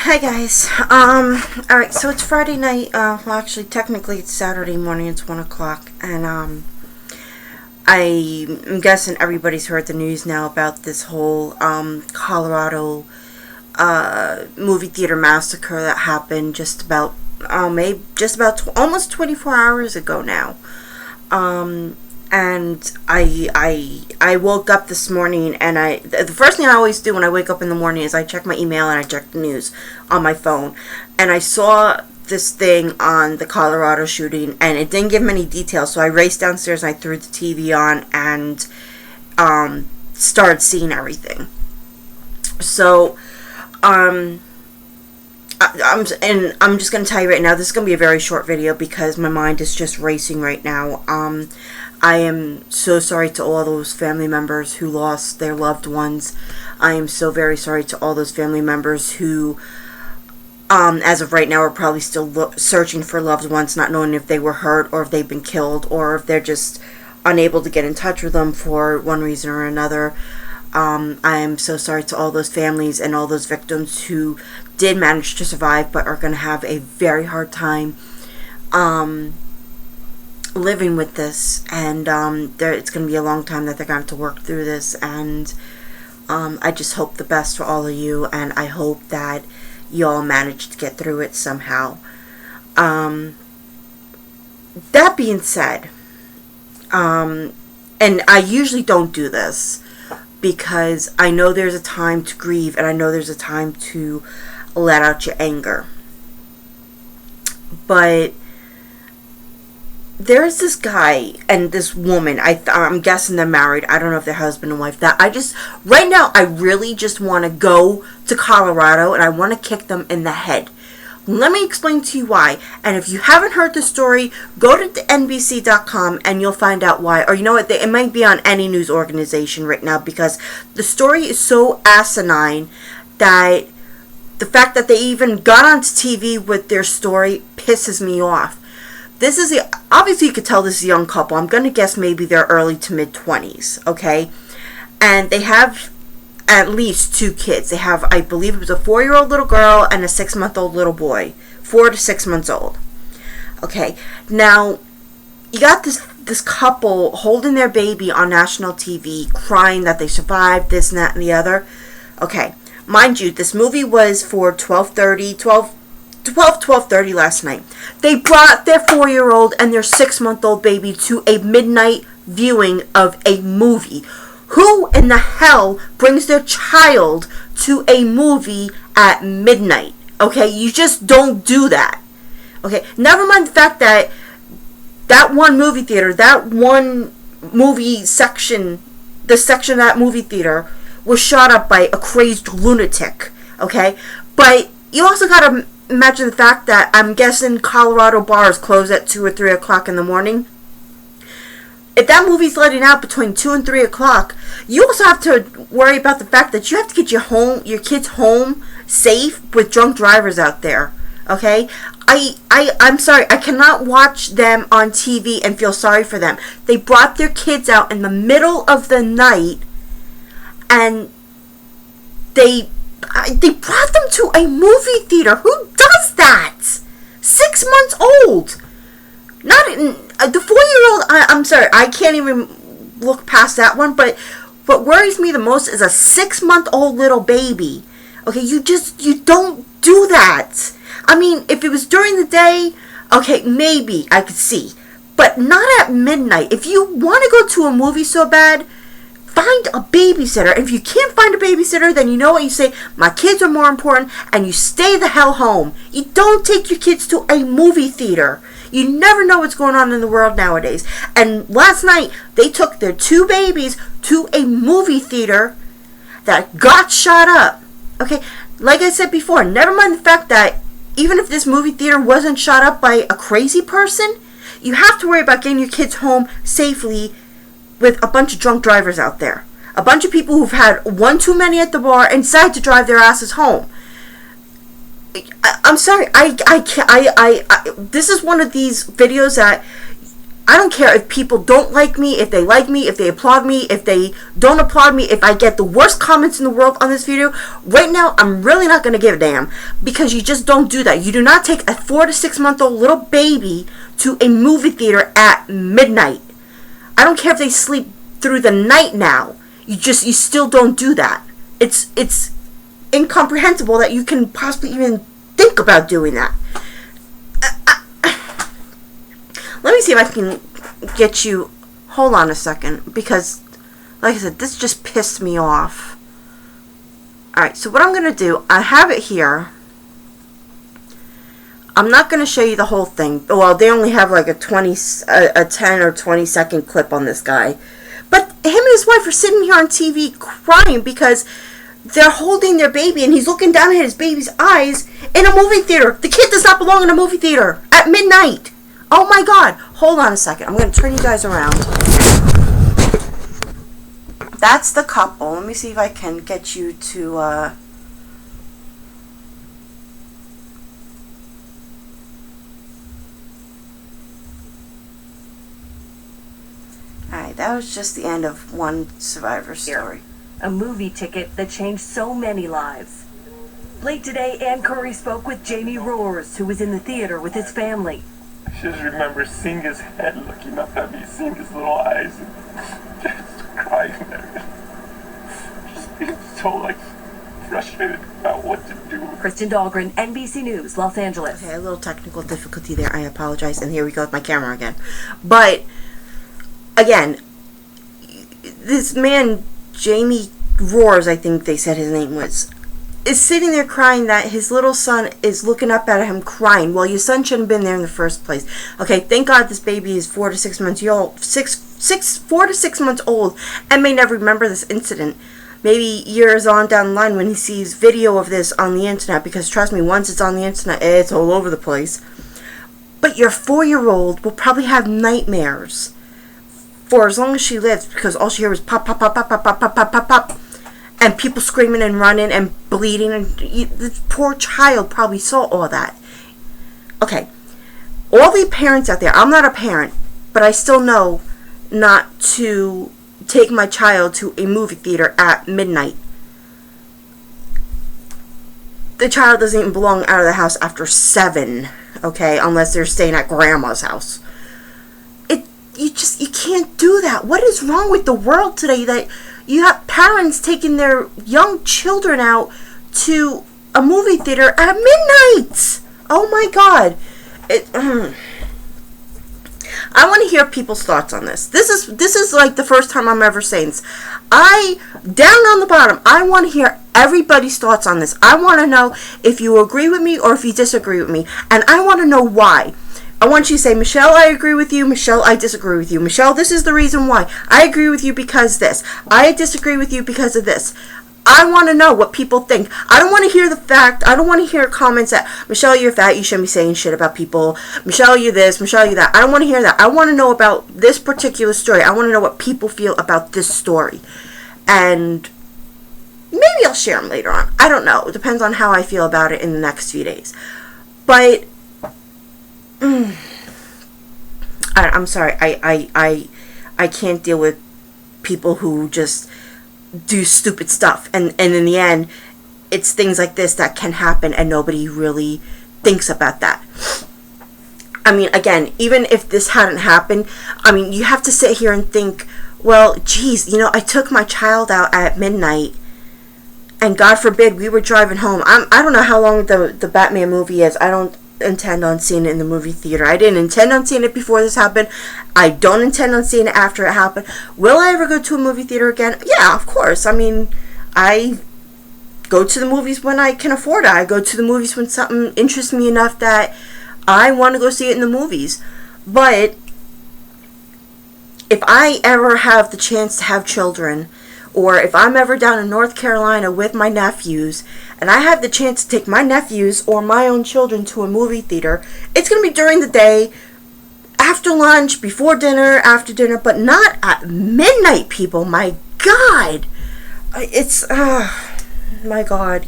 Hi guys. Alright, so it's Friday night. Well, actually, technically it's Saturday morning. It's 1 o'clock. And, I'm guessing everybody's heard the news now about this whole, Colorado, movie theater massacre that happened almost 24 hours ago now. And I woke up this morning, and the first thing I always do when I wake up in the morning is I check my email and I check the news on my phone, and I saw this thing on the Colorado shooting, and it didn't give many details, so I raced downstairs and I threw the TV on and started seeing everything. So I'm just going to tell you right now, this is going to be a very short video because my mind is just racing right now. I am so sorry to all those family members who lost their loved ones. I am so very sorry to all those family members who, as of right now, are probably still searching for loved ones, not knowing if they were hurt or if they've been killed or if they're just unable to get in touch with them for one reason or another. I am so sorry to all those families and all those victims who did manage to survive but are going to have a very hard time living with this, and it's going to be a long time that they're going to have to work through this, and I just hope the best for all of you, and I hope that you all manage to get through it somehow. That being said, and I usually don't do this because I know there's a time to grieve and I know there's a time to let out your anger, but there's this guy and this woman, I'm guessing they're married, I don't know if they're husband and wife, that right now, I really just want to go to Colorado and I want to kick them in the head. Let me explain to you why, and if you haven't heard the story, go to NBC.com and you'll find out why, or you know what, it might be on any news organization right now, because the story is so asinine that the fact that they even got onto TV with their story pisses me off. Obviously you could tell this is a young couple. I'm going to guess maybe they're early to mid-20s, okay? And they have at least 2 kids. They have, I believe it was a 4-year-old little girl and a 6-month-old little boy. 4 to 6 months old. Okay, now, you got this couple holding their baby on national TV, crying that they survived, this and that and the other. Okay, mind you, this movie was for 12:30 last night. They brought their 4-year-old and their 6-month-old baby to a midnight viewing of a movie. Who in the hell brings their child to a movie at midnight? Okay, you just don't do that. Okay, never mind the fact that that one movie theater, that one movie section, the section of that movie theater was shot up by a crazed lunatic. Okay, but you also gotta imagine the fact that I'm guessing Colorado bars close at 2 or 3 o'clock in the morning. If that movie's letting out between 2 and 3 o'clock, you also have to worry about the fact that you have to get your kids home safe with drunk drivers out there. Okay? I'm sorry, I cannot watch them on TV and feel sorry for them. They brought their kids out in the middle of the night and they brought them to a movie theater. Who does that? 6 months old. Not the 4-year-old. I'm sorry, I can't even look past that one. But what worries me the most is a 6-month-old little baby. Okay, you don't do that. I mean, if it was during the day, okay, maybe I could see, but not at midnight. If you want to go to a movie so bad, find a babysitter. If you can't find a babysitter, then you know what you say, my kids are more important, and you stay the hell home. You don't take your kids to a movie theater. You never know what's going on in the world nowadays. And last night, they took their 2 babies to a movie theater that got shot up. Okay, like I said before, never mind the fact that even if this movie theater wasn't shot up by a crazy person, you have to worry about getting your kids home safely with a bunch of drunk drivers out there. A bunch of people who've had one too many at the bar and decide to drive their asses home. I'm sorry, this is one of these videos that I don't care if people don't like me, if they like me, if they applaud me, if they don't applaud me, if I get the worst comments in the world on this video. Right now, I'm really not going to give a damn, because you just don't do that. You do not take a 4 to 6 month old little baby to a movie theater at midnight. I don't care if they sleep through the night now. You still don't do that. It's incomprehensible that you can possibly even think about doing that. Let me see if I can get you... Hold on a second, because, like I said, this just pissed me off. Alright, so what I'm going to do, I have it here. I'm not going to show you the whole thing. Well, they only have like a 10 or 20 second clip on this guy. But him and his wife are sitting here on TV crying because they're holding their baby and he's looking down at his baby's eyes in a movie theater. The kid does not belong in a movie theater at midnight. Oh my God. Hold on a second. I'm going to turn you guys around. That's the couple. Let me see if I can get you to... Alright, that was just the end of one survivor story. A movie ticket that changed so many lives. Late today, Ann Curry spoke with Jamie Roars, who was in the theater with his family. I just remember seeing his head looking up at me, seeing his little eyes, and just crying there. Just being so, frustrated about what to do. Kristen Dahlgren, NBC News, Los Angeles. Okay, a little technical difficulty there. I apologize. And here we go with my camera again. But, again, this man, Jamie Roars, I think they said his name was, is sitting there crying that his little son is looking up at him crying. Well, your son shouldn't have been there in the first place. Okay, thank God this baby is 4 to 6 months old, 4 to 6 months old, and may never remember this incident. Maybe years on down the line when he sees video of this on the internet, because trust me, once it's on the internet, it's all over the place. But your 4-year-old will probably have nightmares for as long as she lives, because all she hears is pop, pop, pop, pop, pop, pop, pop, pop, pop, pop. And people screaming and running and bleeding. And this poor child probably saw all that. Okay. All the parents out there, I'm not a parent, but I still know not to take my child to a movie theater at midnight. The child doesn't even belong out of the house after 7, okay, unless they're staying at grandma's house. You can't do that. What is wrong with the world today that you have parents taking their young children out to a movie theater at midnight? Oh my God. I want to hear people's thoughts on this. This is like the first time I'm ever saying this. Down on the bottom, I want to hear everybody's thoughts on this. I want to know if you agree with me or if you disagree with me. And I want to know why. I want you to say, Michelle, I agree with you. Michelle, I disagree with you. Michelle, this is the reason why. I agree with you because this. I disagree with you because of this. I want to know what people think. I don't want to hear the fact. I don't want to hear comments that, Michelle, you're fat. You shouldn't be saying shit about people. Michelle, you're this. Michelle, you're that. I don't want to hear that. I want to know about this particular story. I want to know what people feel about this story. And maybe I'll share them later on. I don't know. It depends on how I feel about it in the next few days. But I'm sorry. I can't deal with people who just do stupid stuff, and in the end it's things like this that can happen and nobody really thinks about that. I mean, again, even if this hadn't happened, I mean, you have to sit here and think, well, geez, I took my child out at midnight and God forbid we were driving home. I don't know how long the Batman movie is. I don't intend on seeing it in the movie theater. I didn't intend on seeing it before this happened. I don't intend on seeing it after it happened. Will I ever go to a movie theater again? Yeah, of course. I mean, I go to the movies when I can afford it. I go to the movies when something interests me enough that I want to go see it in the movies. But if I ever have the chance to have children, or if I'm ever down in North Carolina with my nephews, and I have the chance to take my nephews or my own children to a movie theater, it's going to be during the day, after lunch, before dinner, after dinner, but not at midnight, people. My God. It's, my God,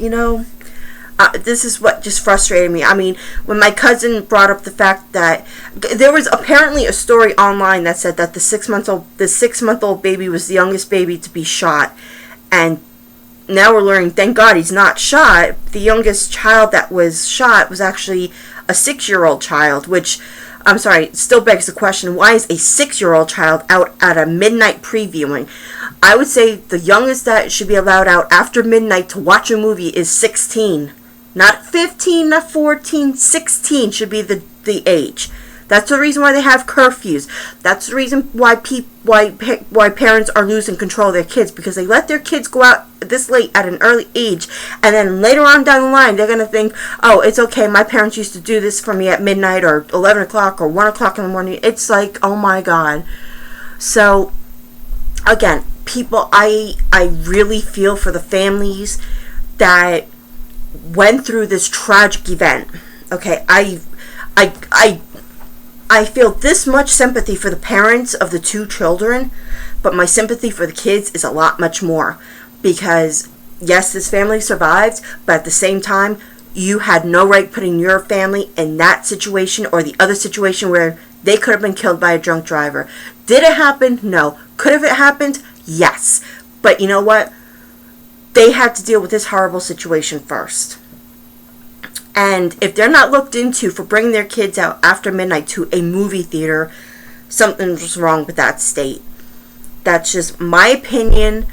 this is what just frustrated me. I mean, when my cousin brought up the fact that there was apparently a story online that said that the 6-month-old baby was the youngest baby to be shot, and now we're learning, thank God he's not shot. The youngest child that was shot was actually a 6-year-old child, which, I'm sorry, still begs the question, why is a 6-year-old child out at a midnight previewing? I would say the youngest that should be allowed out after midnight to watch a movie is 16. Not 15, not 14, 16 should be the age. That's the reason why they have curfews. That's the reason why parents are losing control of their kids, because they let their kids go out this late at an early age, and then later on down the line they're going to think, oh, it's okay, my parents used to do this for me at midnight or 11 o'clock or 1 o'clock in the morning. It's like, oh my God. So, again, people, I really feel for the families that went through this tragic event. Okay, I feel this much sympathy for the parents of the 2 children, but my sympathy for the kids is a lot much more, because yes, this family survived, but at the same time, you had no right putting your family in that situation or the other situation where they could have been killed by a drunk driver. Did it happen? No. Could have it happened? Yes. But you know what? They had to deal with this horrible situation first. And if they're not looked into for bringing their kids out after midnight to a movie theater, something's wrong with that state. That's just my opinion.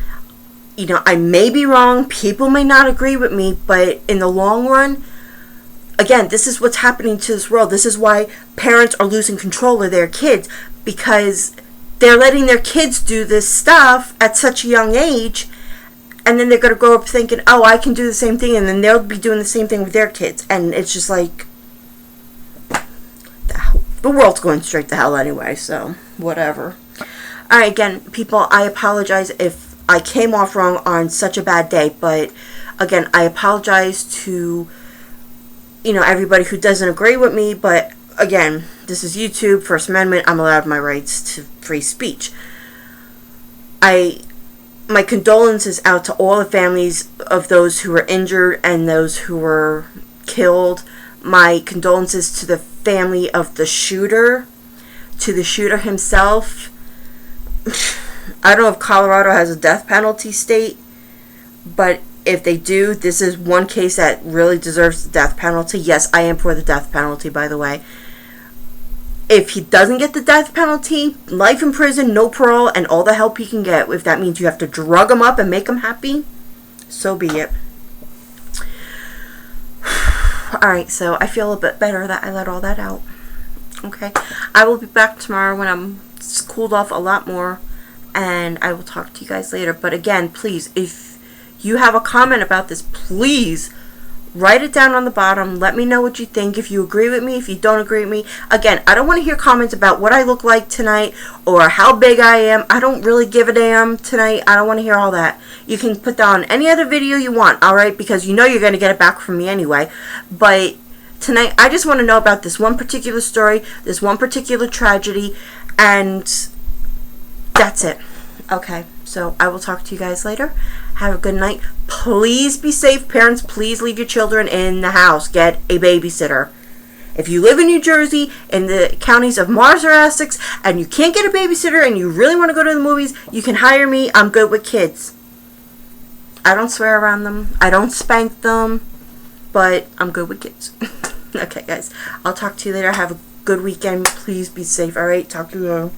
You know, I may be wrong. People may not agree with me. But in the long run, again, this is what's happening to this world. This is why parents are losing control of their kids, because they're letting their kids do this stuff at such a young age. And then they're going to grow up thinking, oh, I can do the same thing. And then they'll be doing the same thing with their kids. And it's just like, the world's going straight to hell anyway. So, whatever. Alright, again, people, I apologize if I came off wrong on such a bad day. But, again, I apologize to, you know, everybody who doesn't agree with me. But, again, this is YouTube, First Amendment. I'm allowed my rights to free speech. My condolences out to all the families of those who were injured and those who were killed. My condolences to the family of the shooter, to the shooter himself. I don't know if Colorado has a death penalty state, but if they do, this is one case that really deserves the death penalty. Yes, I am for the death penalty, by the way. If he doesn't get the death penalty, life in prison, no parole, and all the help he can get, if that means you have to drug him up and make him happy, so be it. Alright, so I feel a bit better that I let all that out. Okay, I will be back tomorrow when I'm cooled off a lot more, and I will talk to you guys later. But again, please, if you have a comment about this, please write it down on the bottom. Let me know what you think. If you agree with me, if you don't agree with me. Again, I don't want to hear comments about what I look like tonight or how big I am. I don't really give a damn tonight. I don't want to hear all that. You can put down any other video you want, alright? Because you know you're going to get it back from me anyway. But tonight, I just want to know about this one particular story, this one particular tragedy, and that's it. Okay, so I will talk to you guys later. Have a good night. Please be safe, parents. Please leave your children in the house. Get a babysitter. If you live in New Jersey, in the counties of Mars or Essex, and you can't get a babysitter and you really want to go to the movies, you can hire me. I'm good with kids. I don't swear around them. I don't spank them. But I'm good with kids. Okay, guys. I'll talk to you later. Have a good weekend. Please be safe. Alright, talk to you later.